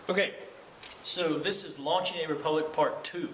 Okay, so this is Launching a Republic Part 2.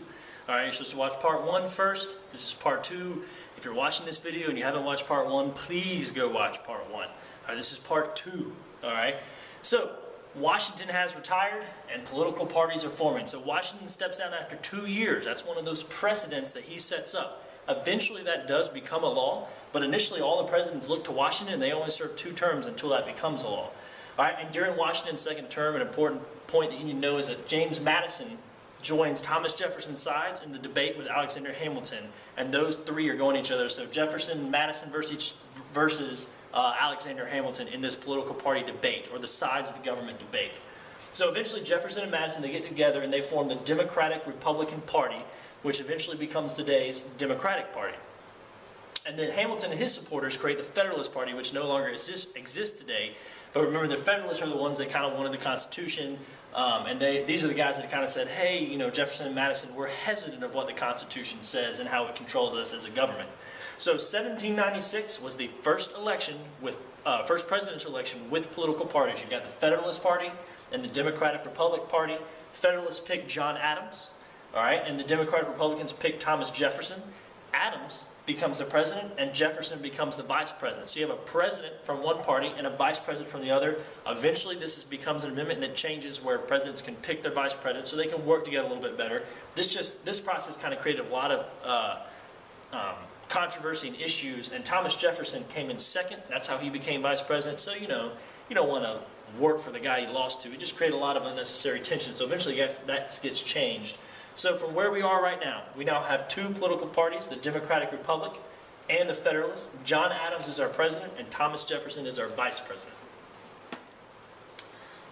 Alright, you're supposed to watch Part 1 first. This is Part 2. If you're watching this video and you haven't watched Part 1, please go watch Part 1. Alright, this is Part 2. Alright, so Washington has retired and political parties are forming. So Washington steps down after 2 years. That's one of those precedents that he sets up. Eventually that does become a law, but initially all the presidents look to Washington and they only serve 2 terms until that becomes a law. All right, and during Washington's second term, an important point that you need to know is that James Madison joins Thomas Jefferson's sides in the debate with Alexander Hamilton, and those 3 are going each other. So Jefferson, Madison versus Alexander Hamilton in this political party debate, or the sides of the government debate. So eventually Jefferson and Madison, they get together and they form the Democratic-Republican Party, which eventually becomes today's Democratic Party. And then Hamilton and his supporters create the Federalist Party, which no longer exists today. But remember, the Federalists are the ones that kind of wanted the Constitution, and these are the guys that kind of said, hey, you know, Jefferson and Madison, we're hesitant of what the Constitution says and how it controls us as a government. So 1796 was the first election with first presidential election with political parties. You've got the Federalist Party and the Democratic Republic Party. Federalists picked John Adams, all right, and the Democratic Republicans picked Thomas Jefferson. Adams becomes the president and Jefferson becomes the vice president. So you have a president from one party and a vice president from the other. Eventually this becomes an amendment and it changes where presidents can pick their vice president so they can work together a little bit better. This process kind of created a lot of controversy and issues, and Thomas Jefferson came in second. That's how he became vice president. So you know, you don't want to work for the guy you lost to. It just created a lot of unnecessary tension. So eventually that gets changed. So from where we are right now, we now have 2 political parties, the Democratic Republic and the Federalists. John Adams is our president and Thomas Jefferson is our vice president.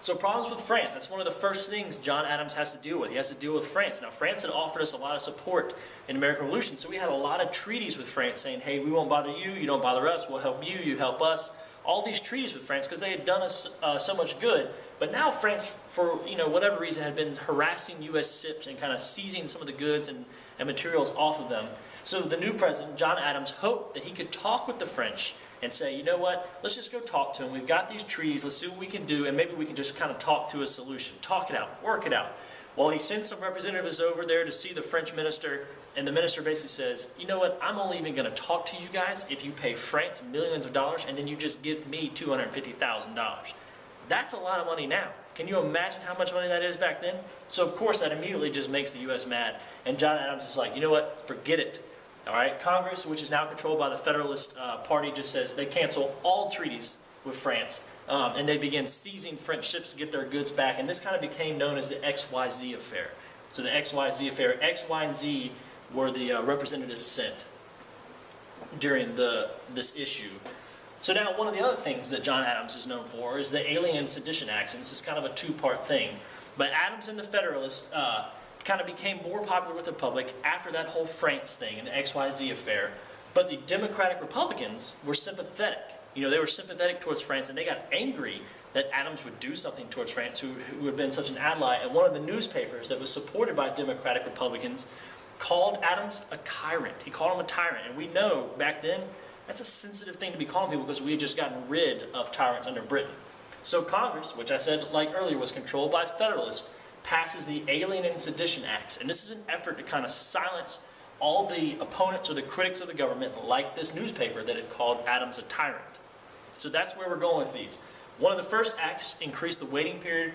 So problems with France, that's one of the first things John Adams has to deal with. He has to deal with France. Now France had offered us a lot of support in the American Revolution, so we had a lot of treaties with France saying, hey, we won't bother you, you don't bother us, we'll help you, you help us. All these treaties with France because they had done us so much good. But now France, for whatever reason, had been harassing U.S. ships and kind of seizing some of the goods and materials off of them. So the new president, John Adams, hoped that he could talk with the French and say, you know what, let's just go talk to them. We've got these treaties, let's see what we can do, and maybe we can just kind of talk to a solution. Talk it out, work it out. Well, he sends some representatives over there to see the French minister, and the minister basically says, you know what, I'm only even going to talk to you guys if you pay France millions of dollars and then you just give me $250,000. That's a lot of money now. Can you imagine how much money that is back then? So of course that immediately just makes the U.S. mad, and John Adams is like, you know what, forget it. All right, Congress, which is now controlled by the Federalist Party, just says they cancel all treaties with France. And they began seizing French ships to get their goods back, and this kind of became known as the XYZ affair. So the XYZ affair, X, Y, and Z were the representatives sent during this issue. So now one of the other things that John Adams is known for is the Alien and Sedition Acts, and this is kind of a 2-part thing. But Adams and the Federalists kind of became more popular with the public after that whole France thing and the XYZ affair. But the Democratic Republicans were sympathetic. You know, they were sympathetic towards France, and they got angry that Adams would do something towards France, who had been such an ally. And one of the newspapers that was supported by Democratic Republicans called Adams a tyrant. He called him a tyrant. And we know back then, that's a sensitive thing to be calling people because we had just gotten rid of tyrants under Britain. So Congress, which I said like earlier was controlled by Federalists, passes the Alien and Sedition Acts. And this is an effort to kind of silence all the opponents or the critics of the government, like this newspaper that had called Adams a tyrant. So that's where we're going with these. One of the first acts increased the waiting period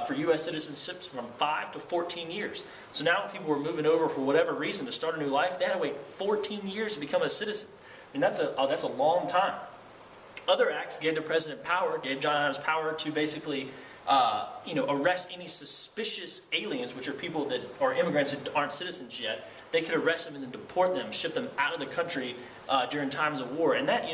for U.S. citizenships from 5 to 14 years. So now when people were moving over for whatever reason to start a new life, they had to wait 14 years to become a citizen. And that's a long time. Other acts gave the president power, gave John Adams power to basically arrest any suspicious aliens, which are people that are immigrants that aren't citizens yet. They could arrest them and then deport them, ship them out of the country during times of war. And that,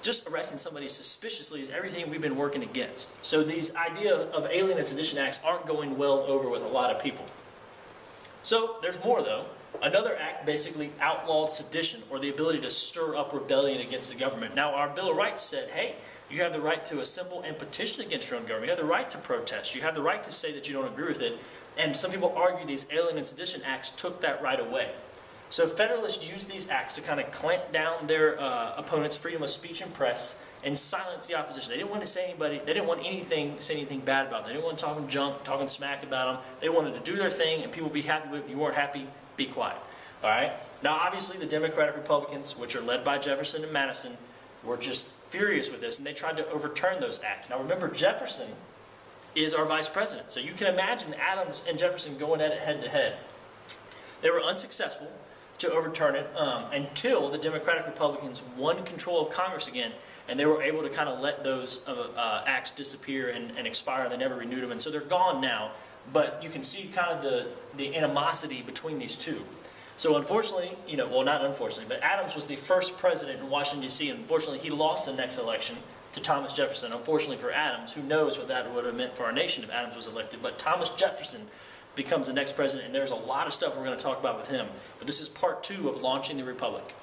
just arresting somebody suspiciously is everything we've been working against. So these idea of Alien and Sedition Acts aren't going well over with a lot of people. So there's more though. Another act basically outlawed sedition, or the ability to stir up rebellion against the government. Now our Bill of Rights said, hey, you have the right to assemble and petition against your own government. You have the right to protest. You have the right to say that you don't agree with it. And some people argue these Alien and Sedition Acts took that right away. So Federalists used these acts to kind of clamp down their opponents' freedom of speech and press and silence the opposition. They didn't want to say anything bad about them. They didn't want to talk junk, talking smack about them. They wanted to do their thing, and people be happy with it. If you weren't happy, be quiet. All right? Now, obviously, the Democratic Republicans, which are led by Jefferson and Madison, were just furious with this, and they tried to overturn those acts. Now, remember, Jefferson is our vice president, so you can imagine Adams and Jefferson going at it head to head. They were unsuccessful to overturn it until the Democratic Republicans won control of Congress again, and they were able to kind of let those acts disappear and expire, and they never renewed them, and so they're gone now. But you can see kind of the animosity between these two. So unfortunately, well, not unfortunately, but Adams was the first president in Washington, D.C., and unfortunately he lost the next election to Thomas Jefferson. Unfortunately for Adams, who knows what that would have meant for our nation if Adams was elected, but Thomas Jefferson becomes the next president, and there's a lot of stuff we're going to talk about with him. But this is part 2 of launching the Republic.